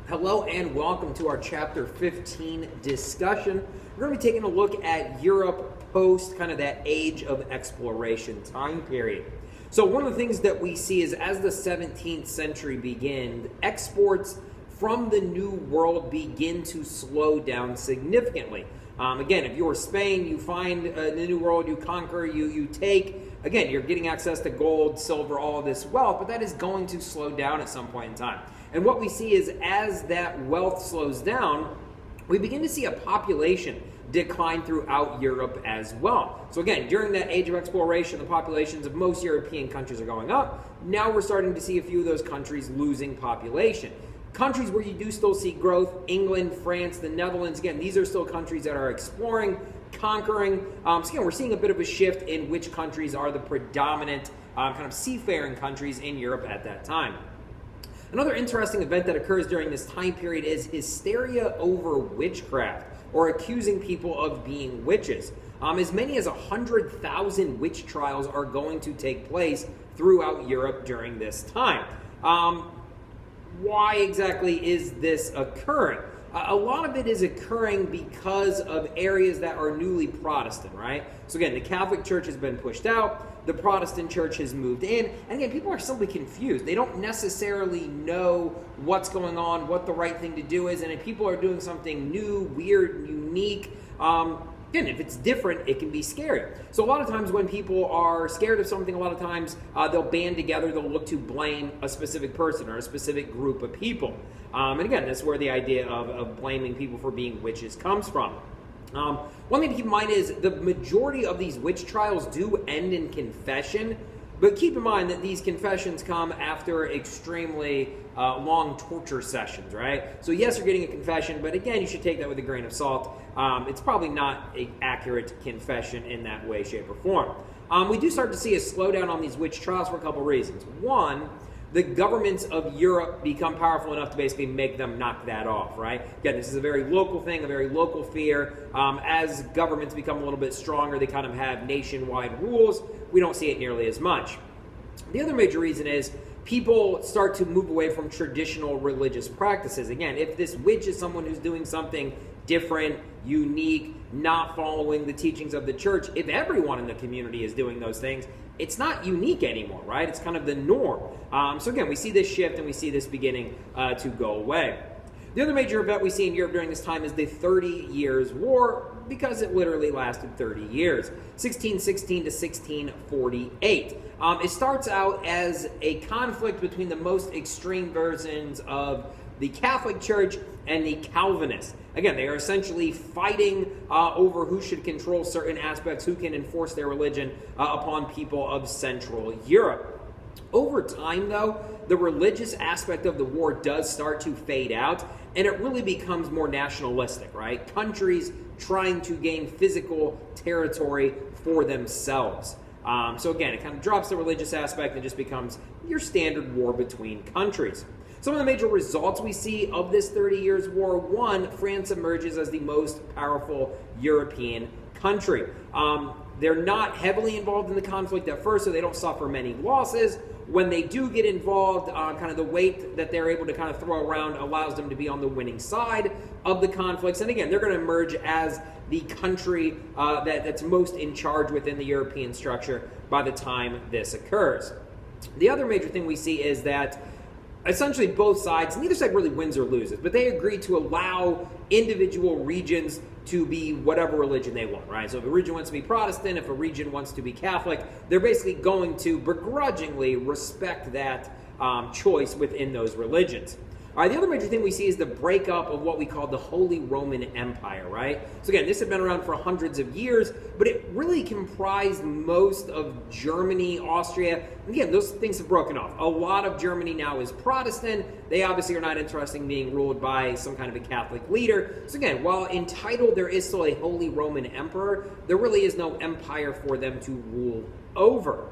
Hello and welcome to our Chapter 15 discussion. We're going to be taking a look at Europe post kind of that age of exploration time period. So one of the things that we see is as the 17th century began, exports from the New World begin to slow down significantly. Again, if you're Spain, you find the New World, you conquer, you take. Again, you're getting access to gold, silver, all of this wealth, but that is going to slow down at some point in time. And what we see is as that wealth slows down, we begin to see a population decline throughout Europe as well. So again, during that age of exploration, the populations of most European countries are going up. Now we're starting to see a few of those countries losing population. Countries where you do still see growth, England, France, the Netherlands, again, these are still countries that are exploring, conquering. So again, we're seeing a bit of a shift in which countries are the predominant kind of seafaring countries in Europe at that time. Another interesting event that occurs during this time period is hysteria over witchcraft, or accusing people of being witches. As many as 100,000 witch trials are going to take place throughout Europe during this time. Why exactly is this occurring? A lot of it is occurring because of areas that are newly Protestant, right? So again, the Catholic Church has been pushed out, the Protestant Church has moved in, and again, people are simply confused. They don't necessarily know what's going on, what the right thing to do is, and if people are doing something new, weird, unique, again, if it's different, it can be scary. So a lot of times when people are scared of something, a lot of times they'll band together, they'll look to blame a specific person or a specific group of people. And again, that's where the idea of blaming people for being witches comes from. One thing to keep in mind is the majority of these witch trials do end in confession, but keep in mind that these confessions come after extremely long torture sessions, right? So yes, you're getting a confession, but again, you should take that with a grain of salt. It's probably not an accurate confession in that way, shape, or form. We do start to see a slowdown on these witch trials for a couple reasons. One, the governments of Europe become powerful enough to basically make them knock that off, right? Again, this is a very local thing, a very local fear. As governments become a little bit stronger, they kind of have nationwide rules. We don't see it nearly as much. The other major reason is people start to move away from traditional religious practices. Again, if this witch is someone who's doing something different, unique, not following the teachings of the church, if everyone in the community is doing those things, it's not unique anymore, right? It's kind of the norm. So again, we see this shift and we see this beginning to go away. The other major event we see in Europe during this time is the 30 Years' War, because it literally lasted 30 years, 1616 to 1648. It starts out as a conflict between the most extreme versions of the Catholic Church and the Calvinists. Again, they are essentially fighting over who should control certain aspects, who can enforce their religion upon people of Central Europe. Over time, though, the religious aspect of the war does start to fade out, and it really becomes more nationalistic, right? Countries trying to gain physical territory for themselves. So again, it kind of drops the religious aspect and just becomes your standard war between countries. Some of the major results we see of this 30 Years' War: one, France emerges as the most powerful European country. They're not heavily involved in the conflict at first, so they don't suffer many losses. When they do get involved, kind of the weight that they're able to kind of throw around allows them to be on the winning side of the conflicts. And again, they're going to emerge as the country that's most in charge within the European structure by the time this occurs. The other major thing we see is that essentially both sides, neither side really wins or loses, but they agree to allow individual regions to be whatever religion they want, right? So if a region wants to be Protestant, if a region wants to be Catholic, they're basically going to begrudgingly respect that choice within those religions. All right, the other major thing we see is the breakup of what we call the Holy Roman Empire, right? So again, this had been around for hundreds of years, but it really comprised most of Germany, Austria. And again, those things have broken off. A lot of Germany now is Protestant. They obviously are not interested in being ruled by some kind of a Catholic leader. So again, while in title there is still a Holy Roman Emperor, there really is no empire for them to rule over.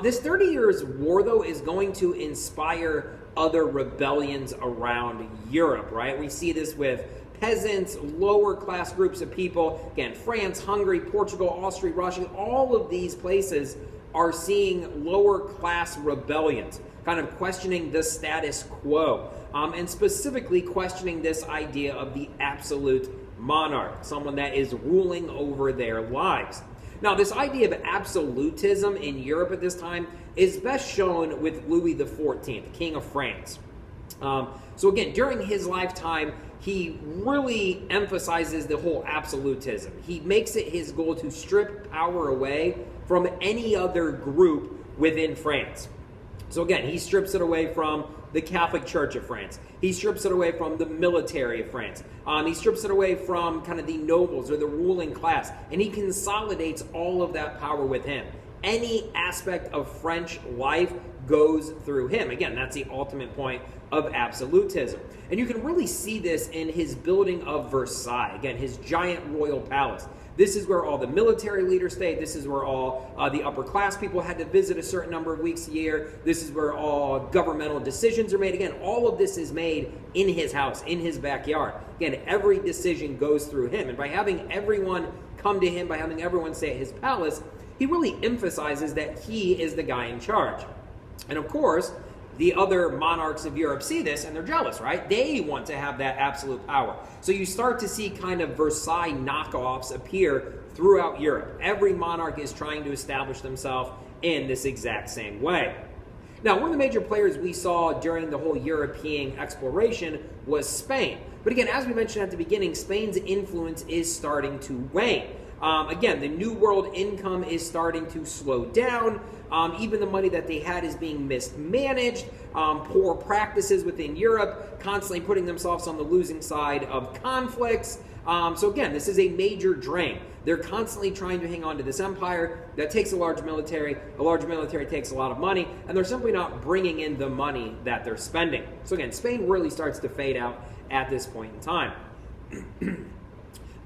This 30 Years' War, though, is going to inspire other rebellions around Europe, right? We see this with peasants, lower class groups of people. Again, France, Hungary, Portugal, Austria, Russia, all of these places are seeing lower class rebellions. kind of questioning the status quo, and specifically questioning this idea of the absolute monarch, someone that is ruling over their lives. Now, this idea of absolutism in Europe at this time is best shown with Louis XIV, King of France. So again, during his lifetime, he really emphasizes the whole absolutism. He makes it his goal to strip power away from any other group within France. So again, he strips it away from the Catholic Church of France. He strips it away from the military of France. He strips it away from kind of the nobles or the ruling class. And he consolidates all of that power with him. Any aspect of French life goes through him. Again, that's the ultimate point of absolutism. And you can really see this in his building of Versailles. Again, his giant royal palace. This is where all the military leaders stayed. This is where all the upper class people had to visit a certain number of weeks a year. This is where all governmental decisions are made. Again, all of this is made in his house, in his backyard. Again, every decision goes through him. And by having everyone come to him, by having everyone stay at his palace, he really emphasizes that he is the guy in charge. And of course, the other monarchs of Europe see this and they're jealous, right? They want to have that absolute power. So you start to see kind of Versailles knockoffs appear throughout Europe. Every monarch is trying to establish themselves in this exact same way. Now, one of the major players we saw during the whole European exploration was Spain. But again, as we mentioned at the beginning, Spain's influence is starting to wane. Again, the New World income is starting to slow down. Even the money that they had is being mismanaged. Poor practices within Europe, constantly putting themselves on the losing side of conflicts. So again, this is a major drain. They're constantly trying to hang on to this empire that takes a large military. A large military takes a lot of money, and they're simply not bringing in the money that they're spending. So again, Spain really starts to fade out at this point in time.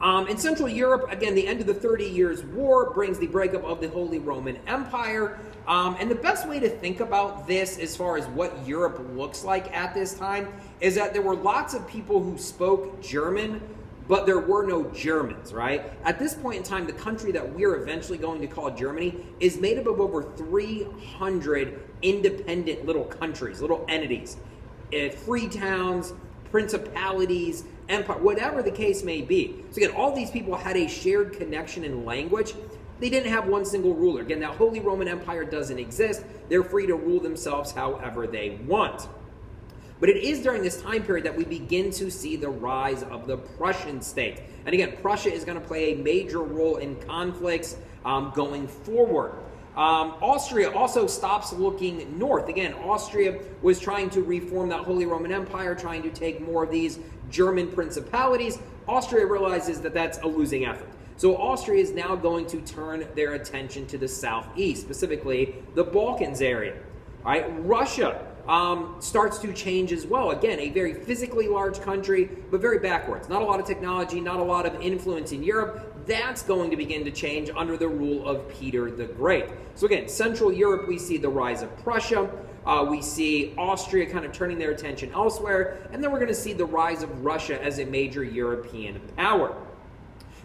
In Central Europe, again, the end of the 30 Years' War brings the breakup of the Holy Roman Empire. And the best way to think about this as far as what Europe looks like at this time is that there were lots of people who spoke German, but there were no Germans, right? At this point in time, the country that we're eventually going to call Germany is made up of over 300 independent little countries, little entities, free towns, principalities, empire, whatever the case may be. So again, all these people had a shared connection in language. They didn't have one single ruler. Again, that Holy Roman Empire doesn't exist. They're free to rule themselves however they want. But it is during this time period that we begin to see the rise of the Prussian state. And again, Prussia is going to play a major role in conflicts going forward. Austria also stops looking north. Again, Austria was trying to reform that Holy Roman Empire, trying to take more of these German principalities. Austria realizes that that's a losing effort. So Austria is now going to turn their attention to the southeast, specifically the Balkans area. All right, Russia starts to change as well. Again, a very physically large country, but very backwards. Not a lot of technology, not a lot of influence in Europe. That's going to begin to change under the rule of Peter the Great. So again, Central Europe, we see the rise of Prussia. We see Austria kind of turning their attention elsewhere. And then we're going to see the rise of Russia as a major European power.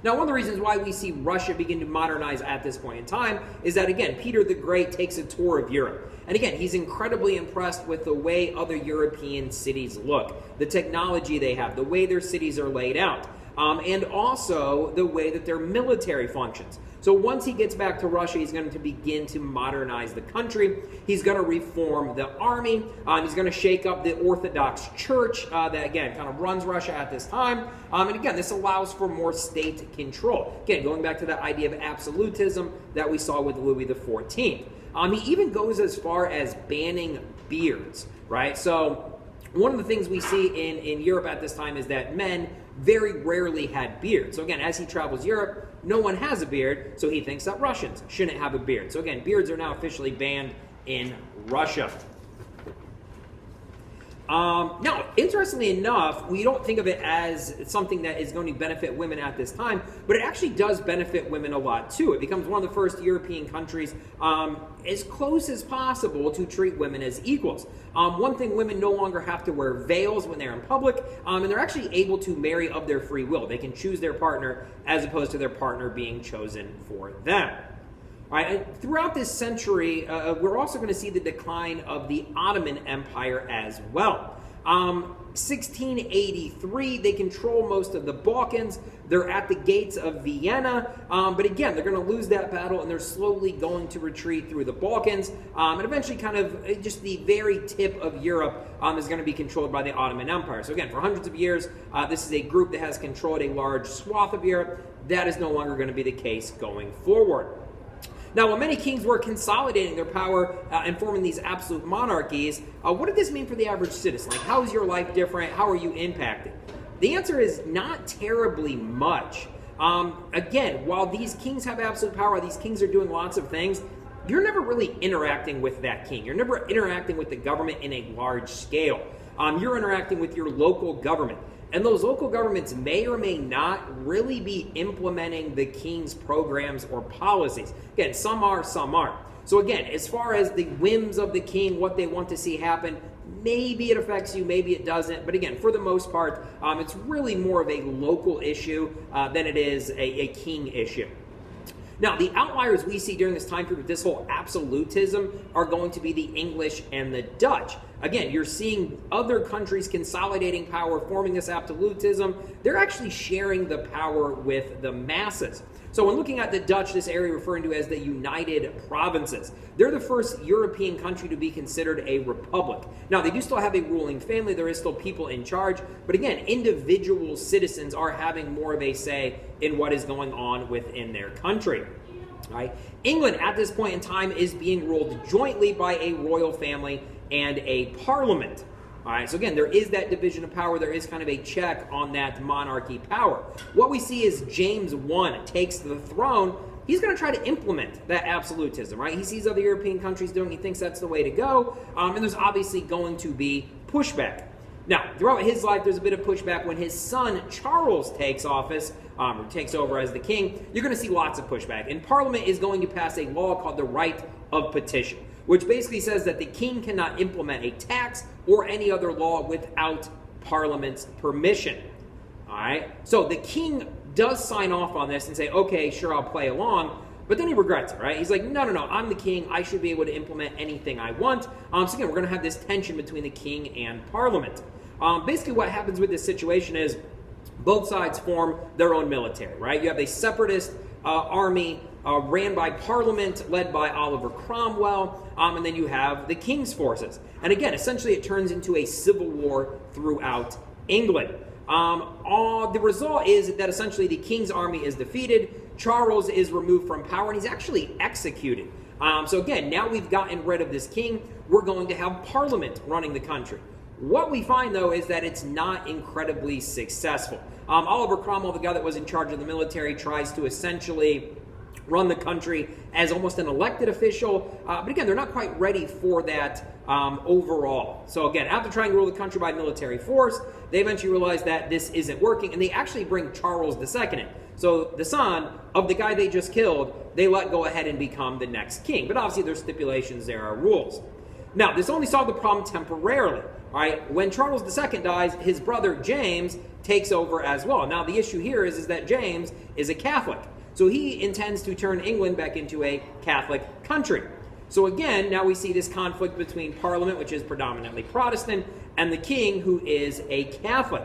Now, one of the reasons why we see Russia begin to modernize at this point in time is that, again, Peter the Great takes a tour of Europe. And again, he's incredibly impressed with the way other European cities look, the technology they have, the way their cities are laid out, and also the way that their military functions. So once he gets back to Russia, he's going to begin to modernize the country. He's going to reform the army. He's going to shake up the Orthodox Church that, again, kind of runs Russia at this time. And again, this allows for more state control. Again, going back to that idea of absolutism that we saw with Louis XIV. He even goes as far as banning beards, right? So one of the things we see in Europe at this time is that men very rarely had beards. So again, as he travels Europe, no one has a beard, so he thinks that Russians shouldn't have a beard. So again, beards are now officially banned in Russia. Now, interestingly enough, we don't think of it as something that is going to benefit women at this time, but it actually does benefit women a lot too. It becomes one of the first European countries as close as possible to treat women as equals. One thing, women no longer have to wear veils when they're in public, and they're actually able to marry of their free will. They can choose their partner as opposed to their partner being chosen for them. All right, and throughout this century, we're also going to see the decline of the Ottoman Empire as well. 1683, they control most of the Balkans. They're at the gates of Vienna, but again, they're going to lose that battle, and they're slowly going to retreat through the Balkans, and eventually kind of just the very tip of Europe is going to be controlled by the Ottoman Empire. So again, for hundreds of years, this is a group that has controlled a large swath of Europe. That is no longer going to be the case going forward. Now, while many kings were consolidating their power and forming these absolute monarchies, what did this mean for the average citizen? Like, how is your life different? How are you impacted? The answer is not terribly much. Again, while these kings have absolute power, these kings are doing lots of things, you're never really interacting with that king. You're never interacting with the government in a large scale. You're interacting with your local government. And those local governments may or may not really be implementing the king's programs or policies. Again, some are, some aren't. So again, as far as the whims of the king, what they want to see happen, maybe it affects you, maybe it doesn't. But again, for the most part, it's really more of a local issue than it is a king issue. Now, the outliers we see during this time period with this whole absolutism are going to be the English and the Dutch. Again, you're seeing other countries consolidating power, forming this absolutism. They're actually sharing the power with the masses. So when looking at the Dutch, this area referring to as the United Provinces, they're the first European country to be considered a republic. Now, they do still have a ruling family. There is still people in charge. But again, individual citizens are having more of a say in what is going on within their country. Right? England, at this point in time, is being ruled jointly by a royal family and a parliament. All right, so again, there is that division of power. There is kind of a check on that monarchy power. What we see is James I takes the throne. He's going to try to implement that absolutism, right? He sees other European countries doing it. He thinks that's the way to go. And there's obviously going to be pushback. Now, throughout his life, there's a bit of pushback. When his son Charles takes office, or takes over as the king, you're going to see lots of pushback. And Parliament is going to pass a law called the Right of Petition, which basically says that the king cannot implement a tax or any other law without Parliament's permission. All right? So the king does sign off on this and say, okay, sure, I'll play along. But then he regrets it, right? He's like, no, I'm the king. I should be able to implement anything I want. So again, we're going to have this tension between the king and Parliament. Basically, what happens with this situation is both sides form their own military, right? You have a separatist army ran by Parliament, led by Oliver Cromwell, and then you have the king's forces. And again, essentially it turns into a civil war throughout England. The result is that essentially the king's army is defeated, Charles is removed from power, and he's actually executed. So again, now we've gotten rid of this king, we're going to have Parliament running the country. What we find, though, is that it's not incredibly successful. Oliver Cromwell, the guy that was in charge of the military, tries to essentially run the country as almost an elected official. But again, they're not quite ready for that overall. So again, after trying to rule the country by military force, they eventually realize that this isn't working, and they actually bring Charles II in. So the son of the guy they just killed, they let go ahead and become the next king. But obviously there's stipulations, there are rules. Now, this only solved the problem temporarily. All right, when Charles II dies, his brother James takes over as well. Now, the issue here is that James is a Catholic. So he intends to turn England back into a Catholic country. So again, now we see this conflict between Parliament, which is predominantly Protestant, and the king, who is a Catholic.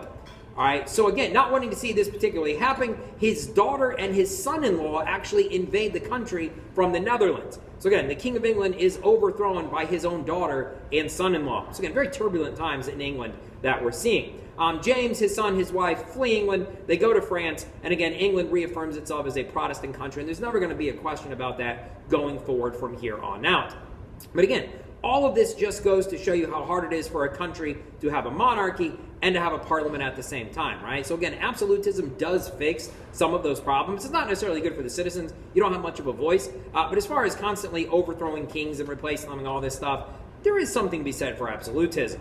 All right, so again, not wanting to see this particularly happen, his daughter and his son-in-law actually invade the country from the Netherlands. So again, the King of England is overthrown by his own daughter and son-in-law. So again, very turbulent times in England that we're seeing. James, his son, his wife flee England. They go to France. And again, England reaffirms itself as a Protestant country. And there's never going to be a question about that going forward from here on out. But again, all of this just goes to show you how hard it is for a country to have a monarchy and to have a parliament at the same time, right? So again, absolutism does fix some of those problems. It's not necessarily good for the citizens. You don't have much of a voice. But as far as constantly overthrowing kings and replacing them and all this stuff, there is something to be said for absolutism.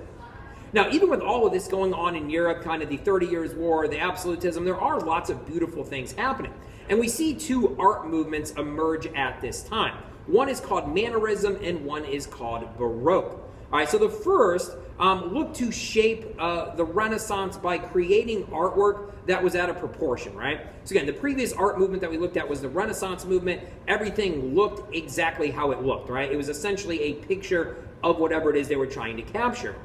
Now, even with all of this going on in Europe, kind of the 30 Years' War, the absolutism, there are lots of beautiful things happening. And we see two art movements emerge at this time. One is called Mannerism and one is called Baroque. All right, so the first looked to shape the Renaissance by creating artwork that was out of proportion, right? So again, the previous art movement that we looked at was the Renaissance movement. Everything looked exactly how it looked, right? It was essentially a picture of whatever it is they were trying to capture.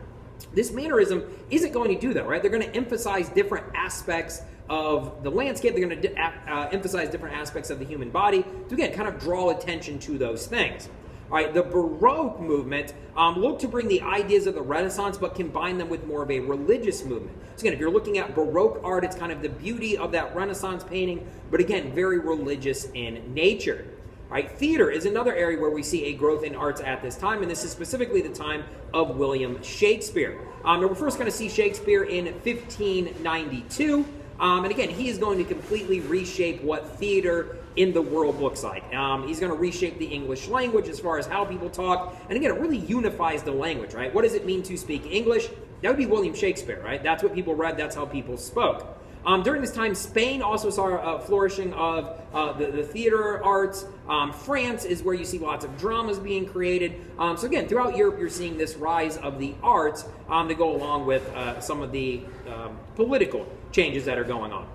This mannerism isn't going to do that, right? They're going to emphasize different aspects of the landscape. They're going to emphasize different aspects of the human body to, again, kind of draw attention to those things. All right, the Baroque movement looked to bring the ideas of the Renaissance, but combine them with more of a religious movement. So again, if you're looking at Baroque art, it's kind of the beauty of that Renaissance painting, but again, very religious in nature. All right, theater is another area where we see a growth in arts at this time, and this is specifically the time of William Shakespeare. Now we're first going to see Shakespeare in 1592. And again, he is going to completely reshape what theater in the world looks like. He's going to reshape the English language as far as how people talk. And again, it really unifies the language, right? What does it mean to speak English? That would be William Shakespeare, right? That's what people read. That's how people spoke. During this time, Spain also saw a flourishing of the theater arts. France is where you see lots of dramas being created. So again, throughout Europe, you're seeing this rise of the arts to go along with some of the political changes that are going on.